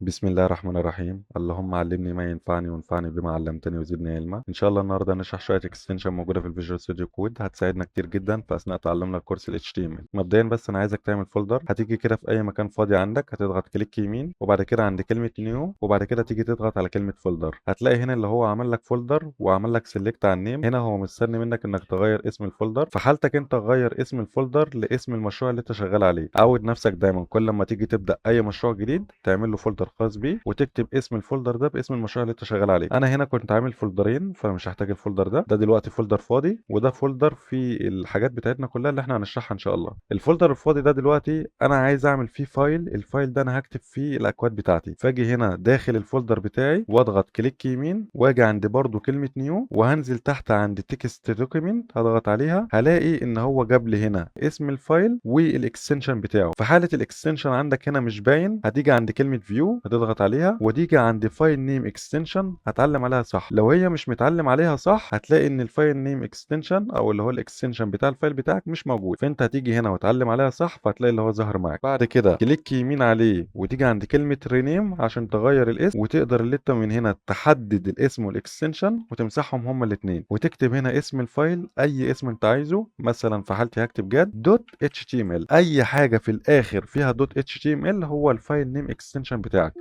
بسم الله الرحمن الرحيم. اللهم علمني ما ينفعني وانفعني بما علمتني وزدني علما. ان شاء الله النهارده هنشرح شويه اكستنشن موجوده في الفيجوال ستوديو كود هتساعدنا كتير جدا في اثناء تعلمنا الكورس ال HTML. مبدئيا بس انا عايزك تعمل فولدر. هتيجي كده في اي مكان فاضي عندك، هتضغط كليك يمين وبعد كده عند كلمه نيو وبعد كده تيجي تضغط على كلمه فولدر. هتلاقي هنا اللي هو عمل لك فولدر وعمل لك سيلكت على النيم. هنا هو مستني منك انك تغير اسم الفولدر. في حالتك انت غير اسم الفولدر لاسم المشروع اللي انت شغال عليه. عود نفسك دايما كل ما تيجي تبدا اي مشروع جديد تعمل له فولدر خاص بيه وتكتب اسم الفولدر ده باسم المشروع اللي انت شغال عليه. انا هنا كنت عامل فولدرين فمش هحتاج الفولدر ده دلوقتي فولدر فاضي، وده فولدر فيه الحاجات بتاعتنا كلها اللي احنا هنشرحها ان شاء الله. الفولدر الفاضي ده دلوقتي انا عايز اعمل فيه فايل. الفايل ده انا هكتب فيه الاكواد بتاعتي، فاجي هنا داخل الفولدر بتاعي واضغط كليك يمين واجي عند برضو كلمة نيو وهنزل تحت عند تكست دوكيمنت هضغط عليها. هلاقي ان هو جاب لي هنا اسم الفايل والاكستنشن بتاعه. في حالة الاكستنشن عندك هنا مش باين، هتيجي عند كلمة فيو هتضغط عليها وتيجي عند فايل نيم اكستنشن هتعلم عليها صح. لو هي مش متعلم عليها صح هتلاقي ان الفايل نيم اكستنشن او اللي هو الاكستنشن بتاع الفايل بتاعك مش موجود، فانت هتيجي هنا وتعلم عليها صح فهتلاقي اللي هو ظهر معاك. بعد كده كليك يمين عليه وتيجي عند كلمة رينيم عشان تغير الاسم، وتقدر اللي انت من هنا تحدد الاسم والاكستنشن وتمسحهم هما الاثنين وتكتب هنا اسم الفايل اي اسم انت عايزه. مثلا في حالتي هكتب جاد دوت اتش تي ام ال. اي حاجه في الاخر فيها دوت اتش تي ام ال هو الفايل نيم اكستنشن بتاعك.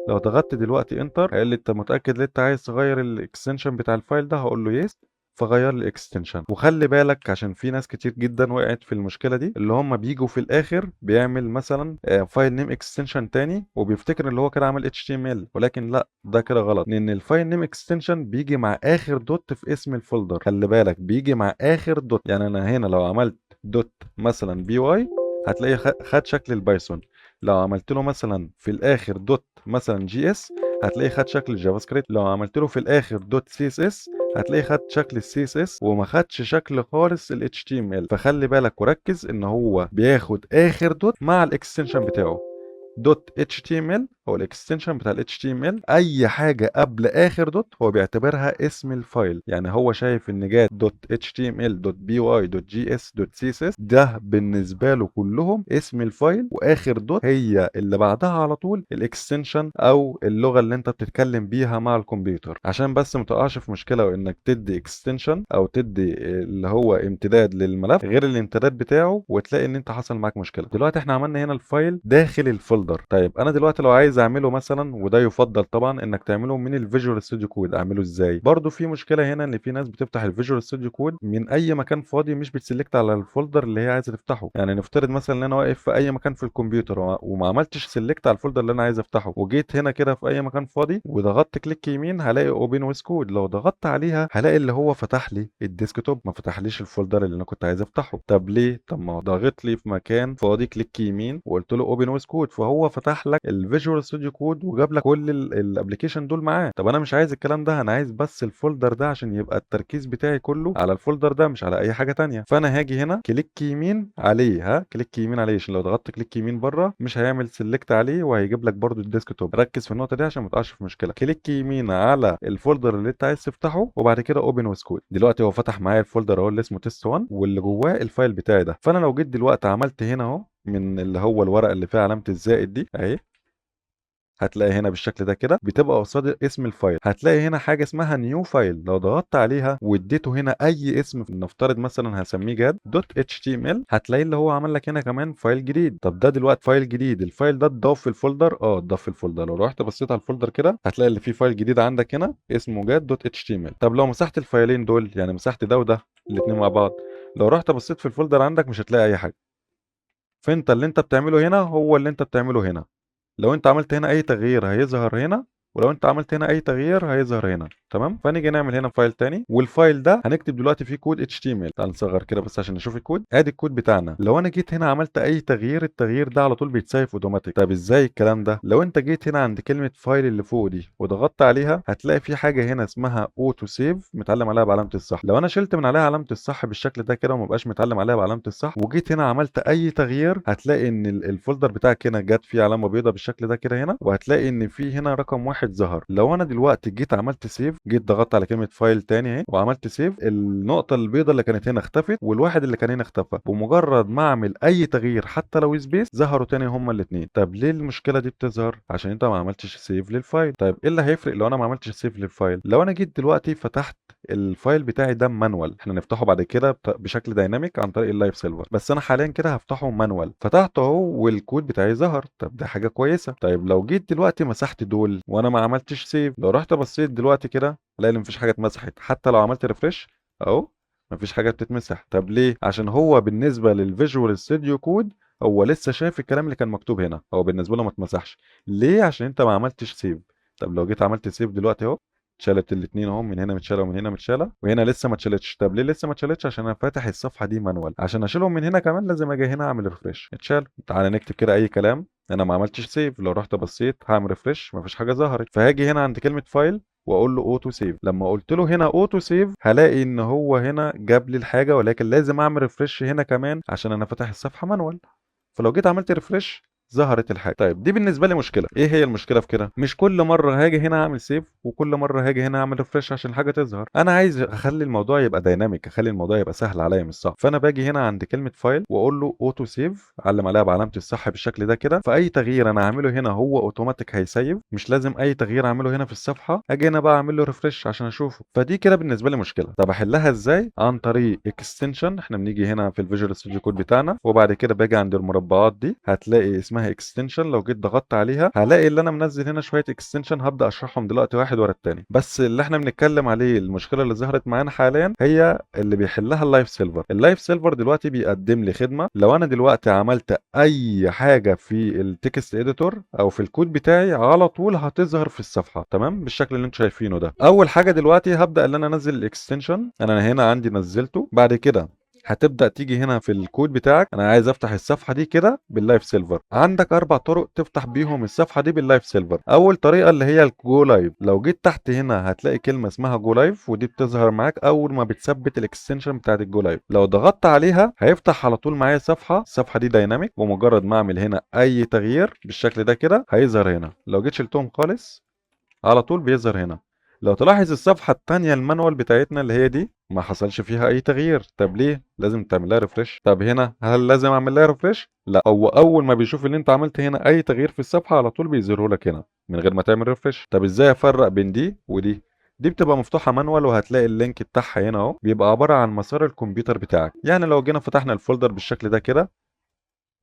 لو ضغطت دلوقتي انتر هيقول لي انت متاكد ان انت عايز تغير الاكستنشن بتاع الفايل ده؟ هقول له يس، فغير لي الاكستنشن. وخلي بالك عشان في ناس كتير جدا وقعت في المشكله دي، اللي هم بيجوا في الاخر بيعمل مثلا فايل نيم اكستنشن تاني وبيفتكر ان هو كده عمل اتش تي ام ال، ولكن لا، ده كده غلط لان الفايل نيم اكستنشن بيجي مع اخر دوت في اسم الفولدر. خلي بالك بيجي مع اخر دوت. يعني انا هنا لو عملت دوت مثلا بي واي هتلاقي خد شكل البايثون. لو عملت له مثلا في الاخر دوت مثلا جي اس هتلاقيه خد شكل الجافا سكريبت. لو عملت له في الاخر دوت سي اس اس هتلاقيه خد شكل السي اس اس وما خدش شكل خالص ال HTML. فخلي بالك وركز ان هو بياخد اخر دوت مع الاكستنشن بتاعه. دوت HTML هو الاكستنشن بتاع ال HTML. اي حاجه قبل اخر دوت هو بيعتبرها اسم الفايل. يعني هو شايف ان جات دوت HTML دوت بي واي دوت جي اس دوت سي اس اس ده بالنسبه له كلهم اسم الفايل، واخر دوت هي اللي بعدها على طول الاكستنشن او اللغه اللي انت بتتكلم بيها مع الكمبيوتر. عشان بس ما تقعش في مشكله وانك تدي اكستنشن او تدي اللي هو امتداد للملف غير الامتداد بتاعه وتلاقي ان انت حصل معاك مشكله. دلوقتي احنا عملنا هنا الفايل داخل الفولدر. طيب انا دلوقتي لو عايز اعمله مثلا، وده يفضل طبعا انك تعمله من الفيجوال ستوديو كود، اعمله ازاي؟ برضو في مشكله هنا ان في ناس بتفتح الفيجوال ستوديو كود من اي مكان فاضي، مش بتسلكت على الفولدر اللي هي عايزه تفتحه. يعني نفترض مثلا ان انا واقف في اي مكان في الكمبيوتر وما عملتش سلكت على الفولدر اللي انا عايز افتحه، وجيت هنا كده في اي مكان فاضي وضغطت كليك يمين هلاقي اوبن ويز كود. لو ضغطت عليها هلاقي اللي هو فتح لي الديسكتوب، ما فتحليش الفولدر اللي انا كنت عايز افتحه. طب ليه؟ طب ما هو ضاغط لي في مكان فاضي كليك يمين وقلت له اوبن ويز كود، فهو فتح لك الفيجوال ستوديو كود وجاب لك كل الابلكيشن دول معاه. طب انا مش عايز الكلام ده، انا عايز بس الفولدر ده عشان يبقى التركيز بتاعي كله على الفولدر ده مش على اي حاجه تانية. فانا هاجي هنا كليك يمين عليه، كليك يمين عليه عشان لو ضغطت كليك يمين بره مش هيعمل سيلكت عليه وهيجيب لك برده الديسكتوب. ركز في النقطه دي عشان ما تقعش في مشكله. كليك يمين على الفولدر اللي انت عايز تفتحه وبعد كده اوبن ويز كود. دلوقتي هو فتح معايا الفولدر اهو اللي اسمه تيست 1 واللي جواه الفايل بتاعي ده. فانا لو جيت دلوقتي عملت هنا اهو من اللي هو الورقه اللي فيها علامه الزائد دي اهي، هتلاقي هنا بالشكل ده كده بتبقى قصاد اسم الفايل هتلاقي هنا حاجه اسمها نيو فايل. لو ضغطت عليها واديته هنا اي اسم، نفترض مثلا هسميه جاد دوت اتش تي ام ال، هتلاقي اللي هو عمل لك هنا كمان فايل جديد. طب ده دلوقتي فايل جديد، الفايل ده اتضاف في الفولدر؟ اتضاف في الفولدر. لو رحت بصيت على الفولدر كده هتلاقي اللي فيه فايل جديد عندك هنا اسمه جاد دوت اتش تي ام ال. طب لو مسحت الفايلين دول، يعني مسحت ده وده الاثنين مع بعض، لو رحت بصيت في الفولدر عندك مش هتلاقي اي حاجه. فانت اللي انت بتعمله هنا هو اللي انت بتعمله هنا. لو انت عملت هنا اي تغيير هيظهر هنا، ولو انت عملت هنا اي تغيير هيظهر هنا. تمام. فنيجي نعمل هنا فايل تاني، والفايل ده هنكتب دلوقتي فيه كود HTML. تعال نصغر كده بس عشان نشوف الكود. ادي الكود بتاعنا. لو انا جيت هنا عملت اي تغيير، التغيير ده على طول بيتسيف اوتوماتيك. طب ازاي الكلام ده؟ لو انت جيت هنا عند كلمة فايل اللي فوق دي وضغطت عليها هتلاقي في حاجة هنا اسمها اوتو سيف متعلم عليها بعلامة الصح. لو انا شلت من عليها علامة الصح بالشكل ده كده ومبقاش متعلم عليها بعلامة الصح وجيت هنا عملت اي تغيير، هتلاقي ان الفولدر بتاعك هنا جت فيه علامة بيضاء بالشكل ده كده هنا، وهتلاقي ان في هنا رقم 1 واحد ظهر. لو انا دلوقتي جيت عملت سيف، جيت ضغطت على كلمه فايل تاني اهي وعملت سيف، النقطه البيضاء اللي كانت هنا اختفت والواحد اللي كان هنا اختفى. بمجرد ما اعمل اي تغيير حتى لو سبيس ظهروا تاني هما الاثنين. طب ليه المشكله دي بتظهر؟ عشان انت ما عملتش سيف للفايل. طيب ايه اللي هيفرق لو انا ما عملتش سيف للفايل؟ لو انا جيت دلوقتي فتحت الفايل بتاعي ده مانوال، احنا نفتحه بعد كده بشكل دايناميك عن طريق اللايف سيرفر، بس انا حاليا كده هفتحه مانوال. فتحته اهو والكود بتاعي ظهر. طب ده حاجه كويسه. طيب لو جيت دلوقتي مسحت دول وانا ما عملتش سيف، لو رحت بصيت دلوقتي كده الاقي ان مفيش حاجه اتمسحت، حتى لو عملت ريفرش اهو مفيش حاجه بتتمسح. طب ليه؟ عشان هو بالنسبه للفيجوال ستوديو كود هو لسه شايف الكلام اللي كان مكتوب هنا، هو بالنسبه له ما اتمسحش. ليه؟ عشان انت ما عملتش سيف. طب لو جيت عملت سيف دلوقتي اهو اتشالت الاثنين اهو، من هنا متشاله ومن هنا متشاله، وهنا لسه ما اتشالتش. طب ليه لسه ما اتشالتش؟ عشان انا فاتح الصفحه دي مانوال. عشان اشيلهم من هنا كمان لازم اجي هنا اعمل ريفرش، اتشال. تعالى نكتب كده اي كلام، انا ما عملتش سيف. لو رحت بصيت هعمل ريفرش مفيش حاجه ظهرت. فهاجي هنا عند كلمه فايل واقول له اوتو سيف. لما قلت له هنا اوتو سيف هلاقي ان هو هنا جاب لي الحاجه، ولكن لازم اعمل ريفرش هنا كمان عشان انا فاتح الصفحه مانوال. فلو جيت عملت ريفرش ظهرت الحاجه. طيب دي بالنسبه لي مشكله. ايه هي المشكله في كده؟ مش كل مره هاجي هنا اعمل سيف وكل مره هاجي هنا اعمل ريفرش عشان الحاجه تظهر. انا عايز اخلي الموضوع يبقى دايناميك، اخلي الموضوع يبقى سهل عليا مش صعب. فانا باجي هنا عند كلمه فايل واقول له اوتو سيف، علم عليها بعلامه الصح بالشكل ده كده. فاي تغيير انا اعمله هنا هو اوتوماتيك هيسيف، مش لازم اي تغيير اعمله هنا في الصفحه اجي هنا بقى اعمل له ريفرش عشان اشوفه. فدي كده بالنسبه لي مشكله. طب احلها ازاي؟ عن طريق اكستنشن. احنا بنيجي هنا في الفيجوال ستوديو كود بتاعنا وبعد كده باجي عند المربعات دي هتلاقي اسمها اكستنشن. لو جيت ضغطت عليها هلاقي اللي انا منزل هنا شويه اكستنشن هبدا اشرحهم دلوقتي واحد ورا التاني. بس اللي احنا بنتكلم عليه المشكله اللي ظهرت معانا حاليا هي اللي بيحلها اللايف سيرفر. اللايف سيرفر دلوقتي بيقدم لي خدمه، لو انا دلوقتي عملت اي حاجه في التكست اديتور او في الكود بتاعي على طول هتظهر في الصفحه تمام بالشكل اللي انتم شايفينه ده. اول حاجه دلوقتي هبدا ان انا انزل الاكستنشن. انا هنا عندي نزلته. بعد كده هتبدا تيجي هنا في الكود بتاعك، انا عايز افتح الصفحه دي كده باللايف سيرفر. عندك 4 طرق تفتح بيهم الصفحه دي باللايف سيرفر. اول طريقه اللي هي الجو لايف. لو جيت تحت هنا هتلاقي كلمه اسمها جو لايف، ودي بتظهر معاك اول ما بتثبت الاكستنشن بتاعت الجو لايف. لو ضغطت عليها هيفتح على طول معايا صفحه. الصفحه دي دايناميك، ومجرد ما اعمل هنا اي تغيير بالشكل ده كده هيظهر هنا. لو جيت شلتهم خالص على طول بيظهر هنا. لو تلاحظ الصفحة التانية المانوال بتاعتنا اللي هي دي ما حصلش فيها أي تغيير. طب ليه؟ لازم تعمل لها ريفرش. طب هنا هل لازم أعمل لها ريفرش؟ لا، هو أول ما بيشوف إن أنت عملت هنا أي تغيير في الصفحة على طول بيظهره لك هنا من غير ما تعمل ريفرش. طب إزاي أفرق بين دي ودي؟ دي بتبقى مفتوحة مانوال وهتلاقي اللينك بتاعها هنا اهو، بيبقى عبارة عن مسار الكمبيوتر بتاعك. يعني لو جينا فتحنا الفولدر بالشكل ده كده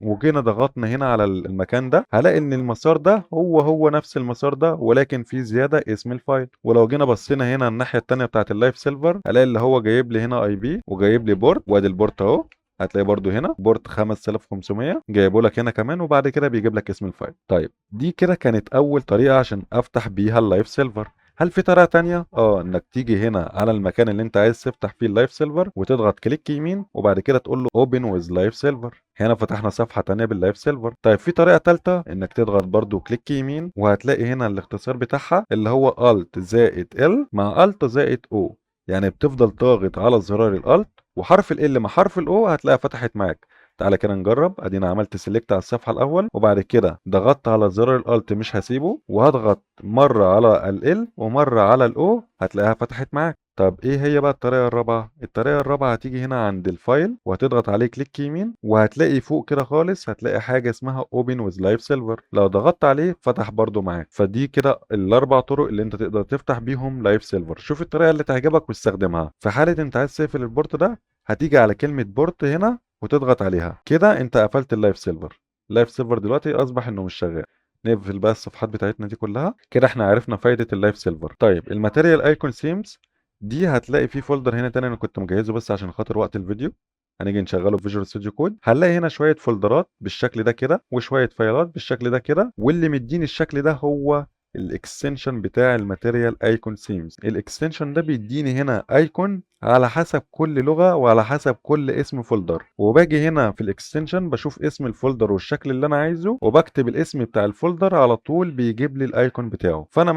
وجينا ضغطنا هنا على المكان ده هلاقي ان المسار ده هو نفس المسار ده، ولكن في زياده اسم الفايل. ولو جينا بصينا هنا الناحيه التانيه بتاعت اللايف سيرفر هلاقي اللي هو جايب لي هنا اي بي وجايب لي بورت، وادي البورت اهو. هتلاقي برضو هنا بورت 5500 جايبه لك هنا كمان، وبعد كده بيجيب لك اسم الفايل. طيب دي كده كانت اول طريقه عشان افتح بيها اللايف سيرفر. هل في طريقه تانية؟ انك تيجي هنا على المكان اللي انت عايز تفتح فيه اللايف سيرفر وتضغط كليك يمين وبعد كده تقول له اوبن ويز لايف سيرفر. هنا فتحنا صفحه تانية باللايف سيرفر. طيب في طريقه ثالثه انك تضغط برضو كليك يمين وهتلاقي هنا الاختصار بتاعها اللي هو الت زائد ال مع الت زائد او. يعني بتفضل ضاغط على زرار الالت وحرف ال مع حرف الاو هتلاقيها فتحت معاك. تعالى كده نجرب. ادينا عملت سيلكت على الصفحه الاول وبعد كده ضغطت على زرار الالت مش هسيبه، وهضغط مره على ال ومره على الاو هتلاقيها فتحت معاك. طب ايه هي بقى الطريقه الرابعه؟ الطريقه الرابعه هتيجي هنا عند الفايل وهتضغط عليه كليك يمين وهتلاقي فوق كده خالص هتلاقي حاجه اسمها اوبن ويز لايف سيرفر. لو ضغطت عليه فتح برضو معاك. فدي كده ال4 طرق اللي انت تقدر تفتح بيهم لايف سيرفر. شوف الطريقه اللي تعجبك واستخدمها. في حاله انت عايز تقفل البورت ده هتيجي على كلمه بورت هنا وتضغط عليها كده انت قفلت اللايف سيرفر. اللايف سيرفر دلوقتي اصبح انه مش شغال. نقفل بقى الصفحات بتاعتنا دي كلها كده. احنا عرفنا فايده اللايف سيرفر. طيب الماتيريال ايكون سيمز دي هتلاقي فيه فولدر هنا تاني انا كنت مجهزه بس عشان خاطر وقت الفيديو. هنيجي نشغله في فيجوال ستوديو كود هنلاقي هنا شويه فولدرات بالشكل ده كده وشويه فايلات بالشكل ده كده، واللي مديني الشكل ده هو الاكستنشن بتاع الماتيريال ايكون سيمز. الاكستنشن ده بيديني هنا ايكون على حسب كل لغه وعلى حسب كل اسم فولدر، وباجي هنا في الاكستنشن بشوف اسم الفولدر والشكل اللي انا عايزه وبكتب الاسم بتاع الفولدر على طول بيجيب لي الايكون بتاعه. فانا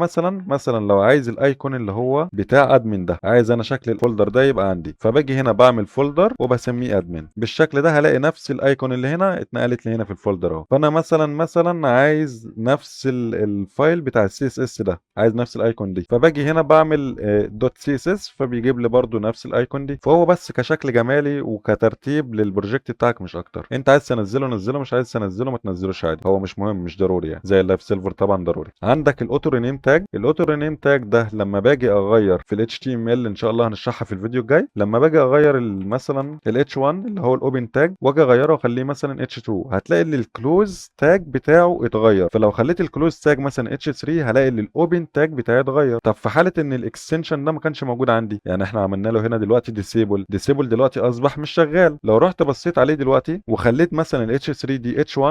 مثلا لو عايز الايكون اللي هو بتاع ادمن ده، عايز انا شكل الفولدر ده يبقى عندي، فباجي هنا بعمل فولدر وبسميه ادمن بالشكل ده. هلاقي نفس الايكون اللي هنا اتنقلت لي هنا في الفولدر اهو. فانا مثلا عايز نفس الفايل بتاع السي اس اس ده، عايز نفس الايكون دي، فباجي هنا بعمل دوت سي اس اس فبيجيب لي برده نفس الايكون دي. فهو بس كشكل جمالي وكترتيب للبروجكت بتاعك مش اكتر. انت عايز تنزله نزله، مش عايز تنزله ما تنزلوش عادي، هو مش مهم، مش ضروري يعني. زي اللايف سيرفر طبعا ضروري. عندك الاوتو رينيم تاج. الاوتو رينيم تاج ده لما باجي اغير في الاتش تي ام ال، ان شاء الله هنشرحها في الفيديو الجاي، لما باجي اغير مثلا الاتش 1 اللي هو الاوبن تاج واجي اغيره واخليه مثلا اتش 2، هتلاقي ان الكلوز تاج بتاعه اتغير. فلو خليت الكلوز تاج مثلا اتش 3 هلاقي ان الاوبن تاج بتاعي اتغير. طب في حاله ان الاكستنشن ده ما كانش موجود عندي، يعني احنا عملنا له هنا دلوقتي ديسيبل، ديسيبل دلوقتي اصبح مش شغال. لو رحت بصيت عليه دلوقتي وخليت مثلا الاتش 3 دي اتش 1،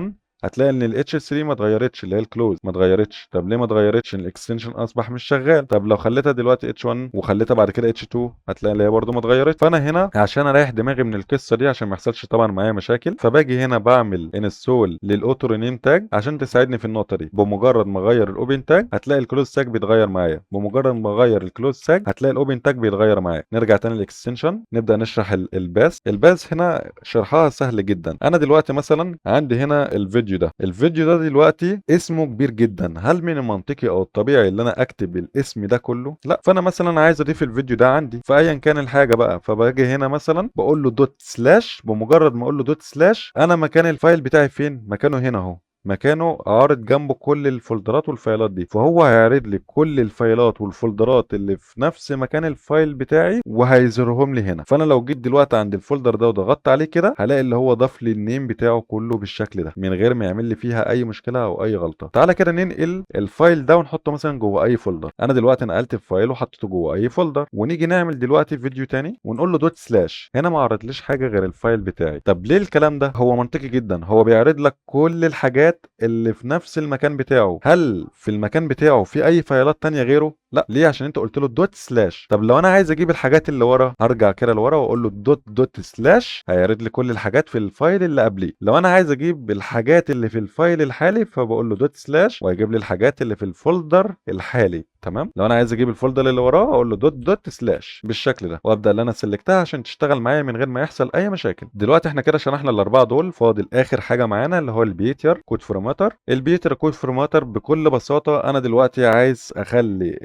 هتلاقي ان الاتش 3 ما اتغيرتش، اللي هي الكلوز ما اتغيرتش. طب ليه ما اتغيرتش؟ ان الاكستنشن اصبح مش شغال. طب لو خليتها دلوقتي اتش 1 وخليتها بعد كده اتش 2، هتلاقي اللي هي برده ما اتغيرتش. فانا هنا عشان اريح دماغي من القصه دي، عشان ما يحصلش طبعا معايا مشاكل، فباجي هنا بعمل انستول للاوتو رينيم تاج عشان تساعدني في النقطه دي. بمجرد ما اغير الاوبن تاج هتلاقي الكلوز تاج بيتغير معايا، بمجرد ما اغير الكلوز تاج هتلاقي الاوبن تاج بيتغير معايا. نرجع تاني للاكستنشن، نبدا نشرح الباس. الباس هنا شرحها سهل جدا. انا دلوقتي مثلا عندي هنا الفيديو ده، الفيديو ده دلوقتي اسمه كبير جدا. هل من المنطقي او الطبيعي اللي انا اكتب الاسم ده كله؟ لا. فانا مثلا عايز اضيف الفيديو ده عندي فايا كان الحاجه بقى، فباجي هنا مثلا بقول له دوت سلاش. بمجرد ما اقول له دوت سلاش، انا مكان الفايل بتاعي فين؟ مكانه هنا اهو، مكانه عارض جنبه كل الفولدرات والفايلات دي. فهو هيعرض لي كل الفايلات والفولدرات اللي في نفس مكان الفايل بتاعي وهيظهرهم لي هنا. فانا لو جيت دلوقتي عند الفولدر ده وضغطت عليه كده، هلاقي اللي هو ضاف لي النيم بتاعه كله بالشكل ده من غير ما يعمل لي فيها اي مشكله او اي غلطه. تعالى كده ننقل الفايل ده ونحطه مثلا جوه اي فولدر. انا دلوقتي نقلت الفايل وحطيته جوه اي فولدر، ونيجي نعمل دلوقتي فيديو تاني ونقول له دوت سلاش. هنا ما عرضليش حاجه غير الفايل بتاعي. طب ليه الكلام ده؟ هو منطقي جدا، هو بيعرض لك كل الحاجات اللي في نفس المكان بتاعه. هل في المكان بتاعه في اي فايلات تانية غيره؟ لا. ليه؟ عشان انت قلت له دوت سلاش. طب لو انا عايز اجيب الحاجات اللي ورا، هرجع كده لورا واقول له دوت سلاش، هيعرض لي كل الحاجات في الفايل اللي قبليه. لو انا عايز اجيب الحاجات اللي في الفايل الحالي، فبقول له دوت سلاش وهيجيب لي الحاجات اللي في الفولدر الحالي. تمام. لو انا عايز اجيب الفولدر اللي وراه، اقول له دوت سلاش بالشكل ده، وابدا اللي انا سلكتها عشان تشتغل معايا من غير ما يحصل اي مشاكل. دلوقتي احنا كده شرحنا الاربعه دول، فاضل اخر حاجه معانا اللي هو البيتير كود فورماتر. البيتير كود فورماتر بكل بساطه، انا دلوقتي عايز اخلي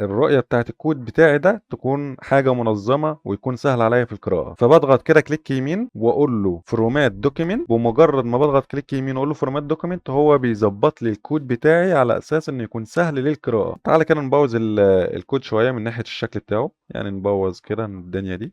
الرؤيه بتاعت الكود بتاعي ده تكون حاجه منظمه ويكون سهل عليا في القراءه. فبضغط كده كليك يمين واقول له فورمات دوكيمنت. بمجرد ما بضغط كليك يمين واقول له فورمات دوكيمنت، هو بيظبط لي الكود بتاعي على اساس انه يكون سهل للقراءه. تعالى كده نبوظ الكود شويه من ناحيه الشكل بتاعه، يعني نبوظ كده الدنيا دي.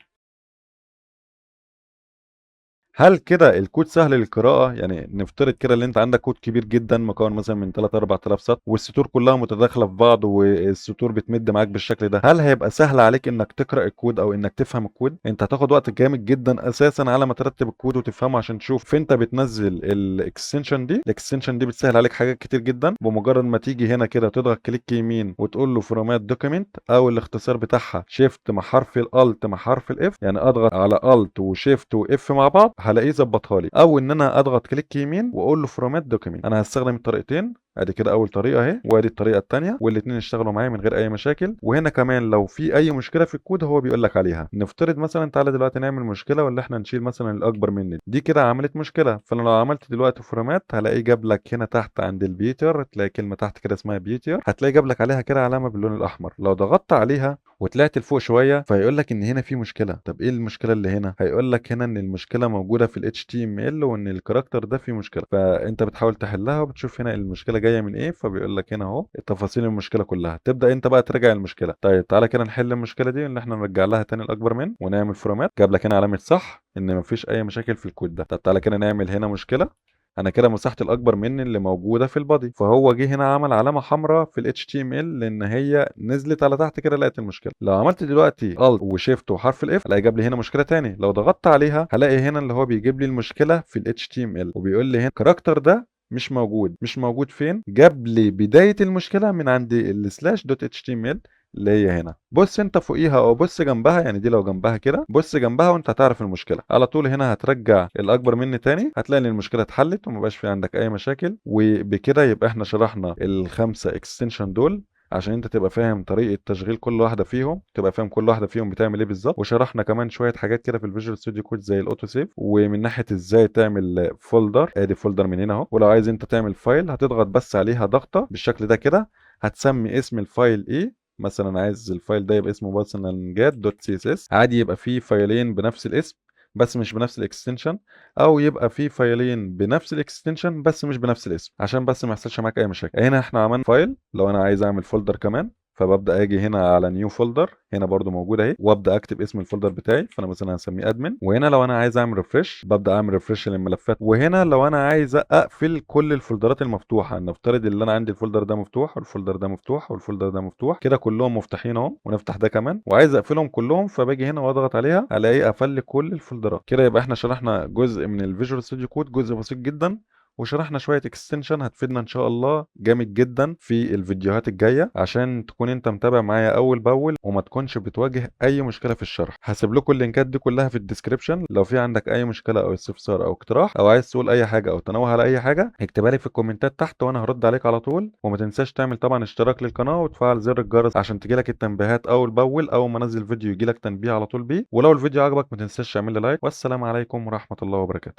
هل كده الكود سهل للقراءة؟ يعني نفترض كده ان انت عندك كود كبير جدا مكون مثلا من 3 4000 سطر، والسطور كلها متداخلة في بعض والسطور بتمد معاك بالشكل ده. هل هيبقى سهل عليك انك تقرأ الكود او انك تفهم الكود؟ انت هتاخد وقت جامد جدا اساسا على ما ترتب الكود وتفهمه عشان تشوف فين انت بتنزل الاكستنشن دي. الاكستنشن دي بتسهل عليك حاجات كتير جدا. بمجرد ما تيجي هنا كده تضغط كليك يمين وتقول له فورمات دوكيمنت، او الاختصار بتاعها شيفت مع حرف الالت مع حرف الاف، يعني اضغط على الت وشيفت واف مع بعض هلاقيه ظبطها لي. او ان انا اضغط كليك يمين واقول له فورمات دوكيمنت. انا هستخدم الطريقتين، ادي كده اول طريقه اهي، وادي الطريقه الثانيه، والاثنين اشتغلوا معايا من غير اي مشاكل. وهنا كمان لو في اي مشكله في الكود هو بيقول لك عليها. نفترض مثلا، تعالى دلوقتي نعمل مشكله ولا احنا نشيل مثلا الاكبر مني دي كده عملت مشكله. فانا لو عملت دلوقتي فورمات هلاقيه جاب لك هنا تحت عند البيتر، تلاقي كلمه تحت كده اسمها بيتر، هتلاقي جاب لك عليها كده علامه باللون الاحمر. لو ضغطت عليها وطلعت لفوق شويه فيقول لك ان هنا في مشكله. طب ايه المشكله اللي هنا؟ هيقول لك هنا ان المشكله موجوده في ال HTML وان الكاركتر ده فيه مشكله. فانت بتحاول تحلها وبتشوف هنا المشكله جايه من ايه، فبيقول لك هنا اهو تفاصيل المشكله كلها. تبدا انت بقى تراجع المشكله. طيب تعالى كده نحل المشكله دي، ان احنا نرجع لها تاني الاكبر من ونعمل فورمات. جاب لك هنا علامه صح ان مفيش اي مشاكل في الكود ده. طب تعالى كده نعمل هنا مشكله. انا كده مسحت الاكبر من اللي موجوده في البادي، فهو جه هنا عمل علامه حمراء في ال HTML لان هي نزلت على تحت كده لقيت المشكله. لو عملت دلوقتي Alt وشيفت وحرف الاف هلاقي جاب لي هنا مشكله تاني. لو ضغطت عليها هلاقي هنا اللي هو بيجيب لي المشكله في ال HTML وبيقول لي هنا الكاركتر ده مش موجود. مش موجود فين؟ جاب لي بدايه المشكله من عند السلاش دوت HTML اللي هي هنا. بص انت فوقيها او بص جنبها، يعني دي لو جنبها كده بص جنبها وانت هتعرف المشكله على طول. هنا هترجع الاكبر مني تاني، هتلاقي ان المشكله اتحلت ومبقاش في عندك اي مشاكل. وبكده يبقى احنا شرحنا الخمسه اكستنشن دول. عشان انت تبقى فاهم طريقه تشغيل كل واحده فيهم، تبقى فاهم كل واحده فيهم بتعمل ايه بالظبط. وشرحنا كمان شويه حاجات كده في الفيجوال ستوديو كود زي الاوتو سيف، ومن ناحيه ازاي تعمل فولدر. ادي فولدر من هنا اهو، ولو عايز انت تعمل فايل هتضغط بس عليها ضغطه بالشكل ده كده، هتسمي اسم الفايل ايه. مثلا عايز الفايل ده يبقى اسمه بارسونال جات دوت سي اس اس، عادي يبقى فيه فايلين بنفس الاسم بس مش بنفس الاكستنشن، او يبقى في فايلين بنفس الاكستنشن بس مش بنفس الاسم، عشان بس ما يحصلش معاك اي مشاكل. هنا احنا عملنا فايل، لو انا عايز اعمل فولدر كمان فببدا اجي هنا على نيو فولدر، هنا برضو موجود اهي، وابدا اكتب اسم الفولدر بتاعي، فانا مثلا هسميه ادمن. وهنا لو انا عايز اعمل ريفرش ببدا اعمل ريفرش للملفات. وهنا لو انا عايز اقفل كل الفولدرات المفتوحه، نفترض ان انا عندي الفولدر ده مفتوح والفولدر ده مفتوح والفولدر ده مفتوح كده كلهم مفتوحين اهو، ونفتح ده كمان وعايز اقفلهم كلهم، فباجي هنا واضغط عليها الاقي قفل لي كل الفولدرات. كده يبقى احنا شرحنا جزء من الفيجوال ستوديو كود، جزء بسيط جدا، وشرحنا شوية اكستنشن هتفيدنا ان شاء الله جامد جدا في الفيديوهات الجاية، عشان تكون انت متابع معايا اول باول وما تكونش بتواجه اي مشكلة في الشرح. هسيب لكم اللينكات دي كلها في الديسكريبشن، لو في عندك اي مشكلة او استفسار او اقتراح او عايز تقول اي حاجة او تنوه على اي حاجة، اكتبها لي في الكومنتات تحت وانا هرد عليك على طول. وما تنساش تعمل طبعا اشتراك للقناة وتفعل زر الجرس عشان تجيلك التنبيهات اول باول، اول ما انزل فيديو يجيلك تنبيه على طول بيه. ولو الفيديو عجبك ما تنساش تعمل لي لايك. والسلام عليكم ورحمة الله وبركاته.